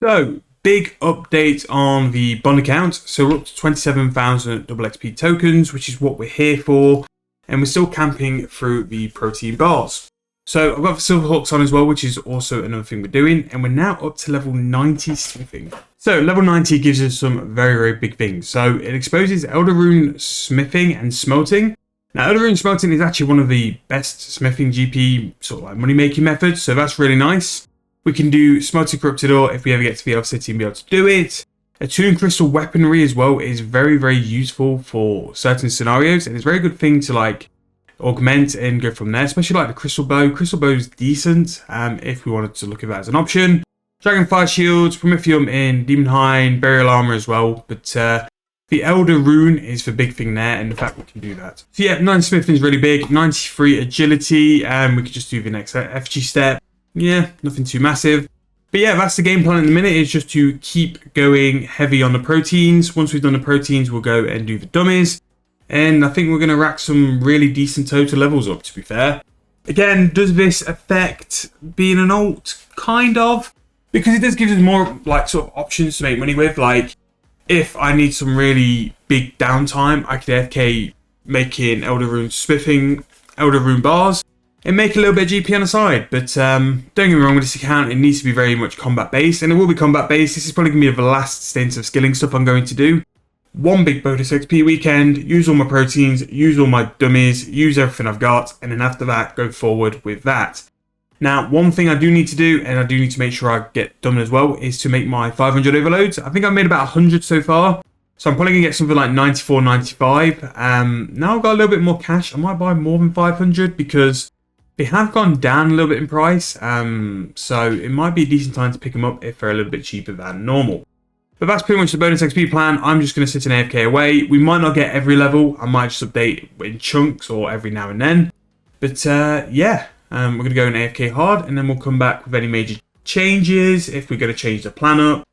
So, big update on the bond account. So we're up to 27,000 double XP tokens, which is what we're here for. And we're still camping through the protein bars. So I've got the silver hooks on as well, which is also another thing we're doing. And we're now up to level 90 smithing. So level 90 gives us some very, very big things. So it exposes Elder Rune smithing and smelting. Now, Elder Rune smelting is actually one of the best smithing GP sort of like money making methods. So that's really nice. We can do Smelting Corrupted Ore if we ever get to the Elf City and be able to do it. Attuned Crystal Weaponry as well is very, very useful for certain scenarios. And it's a very good thing to like augment and go from there, especially like the Crystal Bow. Crystal Bow is decent if we wanted to look at that as an option. Dragonfire Shields, Promethium in Demon Hide, Burial Armor as well. But the Elder Rune is the big thing there, and the fact we can do that. So yeah, 9 Smithing is really big, 93 Agility, and we could just do the next FG step. Yeah, nothing too massive. But yeah, that's the game plan in the minute, is just to keep going heavy on the proteins. Once we've done the proteins, we'll go and do the dummies. And I think we're going to rack some really decent total levels up, to be fair. Again, does this affect being an alt? Kind of. Because it does give us more like sort of options to make money with. Like, if I need some really big downtime, I could AFK making Elder Rune smithing, Elder Rune bars, and make a little bit of GP on the side. But don't get me wrong, with this account, it needs to be very much combat based, and it will be combat based. This is probably going to be the last stint of skilling stuff I'm going to do. One big bonus XP weekend, use all my proteins, use all my dummies, use everything I've got, and then after that, go forward with that. Now, one thing I do need to do, and I do need to make sure I get done as well, is to make my 500 overloads. I think I've made about 100 so far. So I'm probably going to get something like 94, 95. Now I've got a little bit more cash. I might buy more than 500 because they have gone down a little bit in price. So it might be a decent time to pick them up if they're a little bit cheaper than normal. But that's pretty much the bonus XP plan. I'm just going to sit in AFK away. We might not get every level. I might just update in chunks or every now and then. But yeah, we're going to go in AFK hard, and then we'll come back with any major changes, if we're going to change the plan up,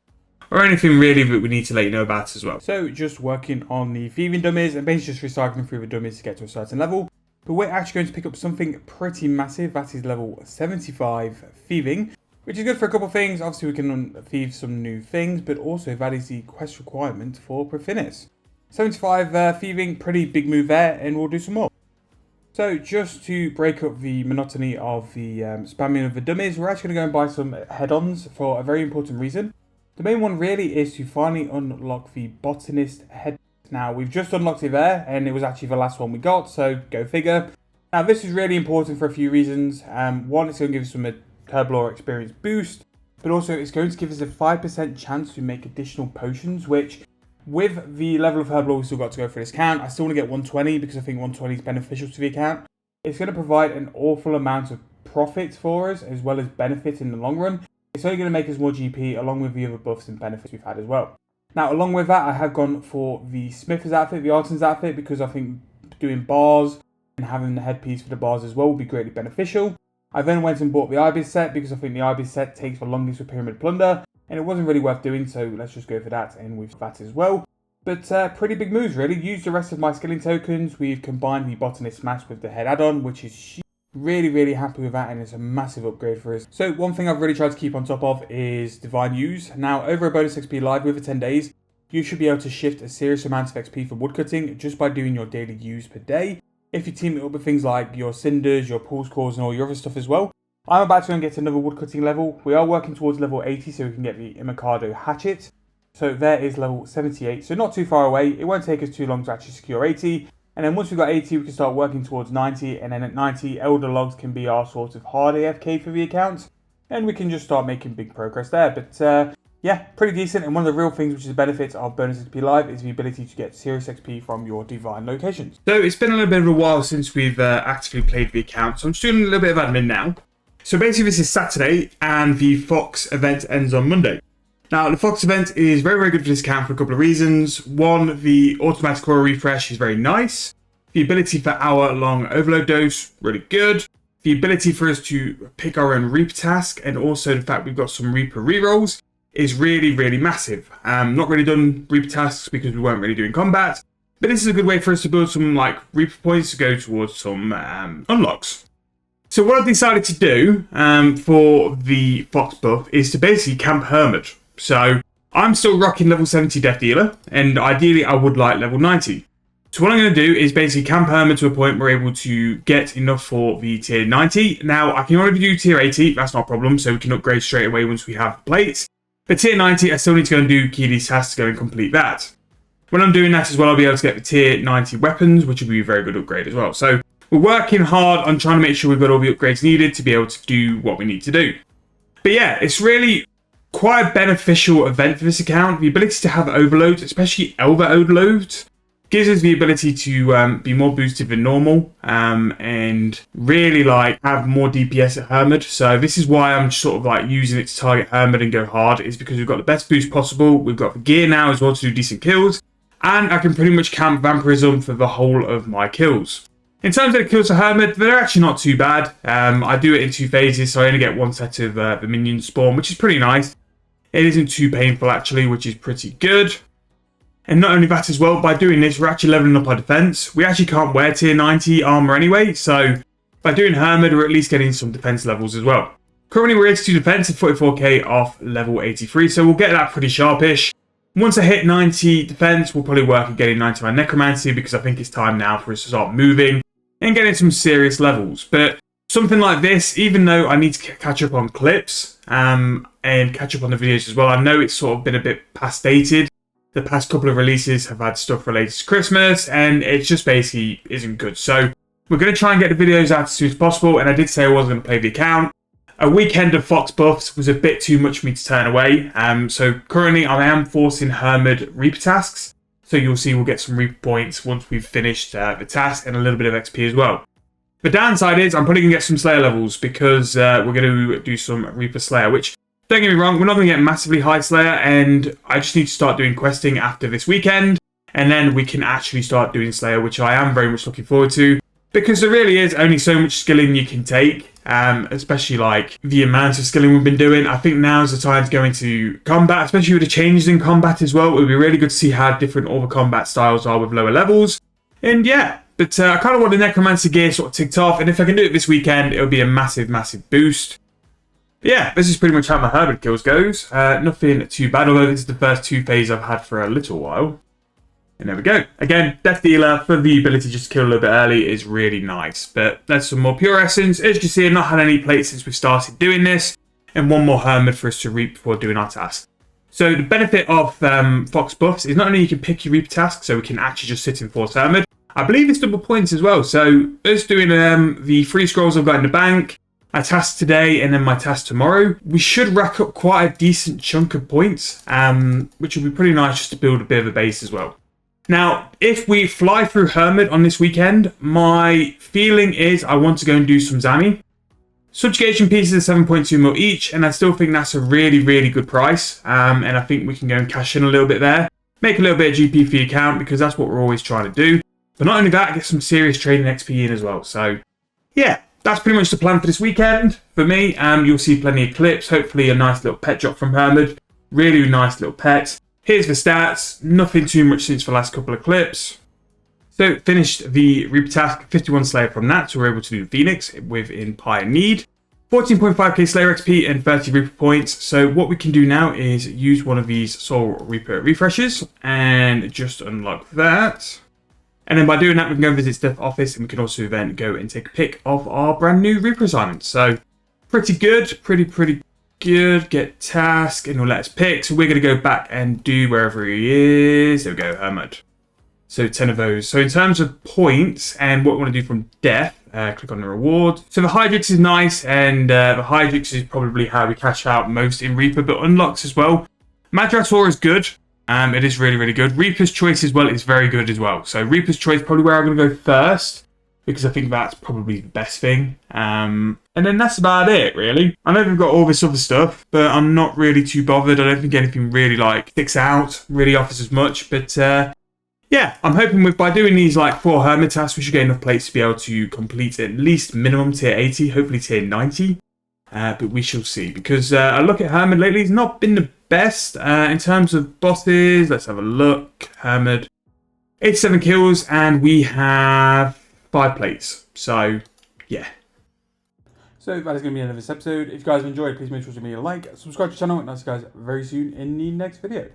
or anything really that we need to let you know about as well. So just working on the thieving dummies and basically just recycling through the dummies to get to a certain level. But we're actually going to pick up something pretty massive. That is level 75 thieving, which is good for a couple of things. Obviously we can thieve some new things, but also that is the quest requirement for Profinis. 75 thieving, pretty big move there, and we'll do some more. So just to break up the monotony of the spamming of the dummies, we're actually going to go and buy some head-ons for a very important reason. The main one really is to finally unlock the botanist head. Now, we've just unlocked it there, and it was actually the last one we got, so go figure. Now, this is really important for a few reasons. One, it's going to give us some Herblore experience boost, but also it's going to give us a 5% chance to make additional potions, which, with the level of Herblore we still got to go for this account, I still want to get 120 because I think 120 is beneficial to the account. It's going to provide an awful amount of profit for us, as well as benefit in the long run. It's only going to make us more GP, along with the other buffs and benefits we've had as well. Now, along with that, I have gone for the Smither's outfit, the Artisan's outfit, because I think doing bars and having the headpiece for the bars as well will be greatly beneficial. I then went and bought the Ibis set because I think the Ibis set takes the longest for Pyramid Plunder, and it wasn't really worth doing, so let's just go for that, and with that as well. But pretty big moves, really. Use the rest of my skilling tokens. We've combined the Botanist Smash with the head add-on, which is huge. Really, really happy with that, and it's a massive upgrade for us. So one thing I've really tried to keep on top of is Divine Use. Now, over a bonus XP live with the 10 days, you should be able to shift a serious amount of XP for woodcutting just by doing your daily use per day. If you team it up with things like your cinders, your pulse cores, and all your other stuff as well. I'm about to go and get another woodcutting level. We are working towards level 80 so we can get the Imicado hatchet. So there is level 78, so not too far away. It won't take us too long to actually secure 80. And then once we've got 80, we can start working towards 90. And then at 90, Elder Logs can be our sort of hard AFK for the account. And we can just start making big progress there. But yeah, pretty decent. And one of the real things which is the benefits of bonus XP live is the ability to get serious XP from your divine locations. So it's been a little bit of a while since we've actively played the account. So I'm just doing a little bit of admin now. So basically this is Saturday and the Thoks event ends on Monday. Now, the Thoks event is very, very good for this account for a couple of reasons. One, the automatic aura refresh is very nice. The ability for hour-long overload dose, really good. The ability for us to pick our own Reaper task, and also the fact we've got some Reaper rerolls, is really, really massive. Not really done Reaper tasks because we weren't really doing combat, but this is a good way for us to build some like Reaper points to go towards some unlocks. So what I've decided to do for the Thoks buff is to basically camp Hermit. So I'm still rocking level 70 Death Dealer, and ideally I would like level 90. So what I'm going to do is basically camp Hermit to a point we're able to get enough for the tier 90. Now, I can already do tier 80, that's not a problem, so we can upgrade straight away once we have plates. But tier 90, I still need to go and do Keely's tasks to go and complete that. When I'm doing that as well, I'll be able to get the tier 90 weapons, which will be a very good upgrade as well. So we're working hard on trying to make sure we've got all the upgrades needed to be able to do what we need to do. But yeah, it's really quite a beneficial event for this account. The ability to have overloads, especially Elder overloads, gives us the ability to be more boosted than normal and really like have more DPS at Hermit. So this is why I'm sort of like using it to target Hermit and go hard, is because we've got the best boost possible. We've got the gear now as well to do decent kills, and I can pretty much camp Vampirism for the whole of my kills. In terms of the kills for Hermit, they're actually not too bad. I do it in 2 phases, so I only get 1 set of the minions spawn, which is pretty nice. It isn't too painful actually, which is pretty good. And not only that as well, by doing this, we're actually leveling up our defense. We actually can't wear tier 90 armor anyway, so by doing Hermit, we're at least getting some defense levels as well. Currently, we're 82 defense and 44k off level 83, so we'll get that pretty sharpish. Once I hit 90 defense, we'll probably work at getting 90 on necromancy, because I think it's time now for us to start moving and getting some serious levels. But something like this, even though I need to catch up on clips and catch up on the videos as well, I know it's sort of been a bit past dated. The past couple of releases have had stuff related to Christmas, and it just basically isn't good. So we're going to try and get the videos out as soon as possible, and I did say I wasn't going to play the account. A weekend of Thoks buffs was a bit too much for me to turn away. So currently I am forcing Hermit Reaper tasks. So you'll see we'll get some Reaper points once we've finished the task, and a little bit of XP as well. The downside is I'm probably going to get some Slayer levels, because we're going to do some Reaper Slayer, which, don't get me wrong, we're not going to get massively high Slayer, and I just need to start doing questing after this weekend, and then we can actually start doing Slayer, which I am very much looking forward to, because there really is only so much skilling you can take, especially like the amount of skilling we've been doing. I think now's the time to go into combat, especially with the changes in combat as well. It would be really good to see how different all the combat styles are with lower levels, and yeah. But I kind of want the necromancy gear sort of ticked off, and if I can do it this weekend, it'll be a massive, massive boost. But yeah, this is pretty much how my Hermit kills goes. Nothing too bad, although this is the first 2 phases I've had for a little while. And there we go. Again, Death Dealer for the ability just to kill a little bit early is really nice. But there's some more Pure Essence. As you can see, I've not had any plates since we started doing this, and 1 more Hermit for us to reap before doing our task. So the benefit of Thoks buffs is not only you can pick your Reaper task, so we can actually just sit and force Hermit. I believe it's double points as well. So us doing the 3 scrolls I've got in the bank, my task today, and then my task tomorrow, we should rack up quite a decent chunk of points, which will be pretty nice just to build a bit of a base as well. Now, if we fly through Hermit on this weekend, my feeling is I want to go and do some Zami. Subjugation pieces are 7.2 mil each, and I still think that's a really, really good price. And I think we can go and cash in a little bit there, make a little bit of GP for the account, because that's what we're always trying to do. But not only that, get some serious trading XP in as well. So, yeah. That's pretty much the plan for this weekend for me. You'll see plenty of clips. Hopefully a nice little pet drop from Hermit. Really nice little pet. Here's the stats. Nothing too much since the last couple of clips. So finished the Reaper task. 51 Slayer from that. So we're able to do Phoenix within Pyre Need. 14.5k Slayer XP and 30 Reaper points. So what we can do now is use one of these Soul Reaper refreshes and just unlock that. And then by doing that, we can go visit Death Office, and we can also then go and take a pic of our brand new Reaper assignment. So pretty good, pretty good. Get task, and it'll let us pick. So we're going to go back and do wherever he is. There we go, Hermit. So 10 of those. So in terms of points and what we want to do from death, click on the reward. So the Hydrix is nice, and the Hydrix is probably how we cash out most in Reaper, but unlocks as well. Madrasor is good. It is really, really good. Reaper's Choice as well is very good as well. So Reaper's Choice is probably where I'm going to go first, because I think that's probably the best thing. And then that's about it, really. I know we've got all this other stuff, but I'm not really too bothered. I don't think anything really like sticks out, really offers as much. But yeah, I'm hoping by doing these like 4 Hermit tasks, we should get enough plates to be able to complete at least minimum tier 80, hopefully tier 90. But we shall see, because I look at Hermit lately, he's not been the best in terms of bosses. Let's have a look. Hermit, 87 kills, and we have 5 plates. So yeah. So that is going to be the end of this episode. If you guys have enjoyed, please make sure to give me a like, subscribe to the channel, and I'll see you guys very soon in the next video.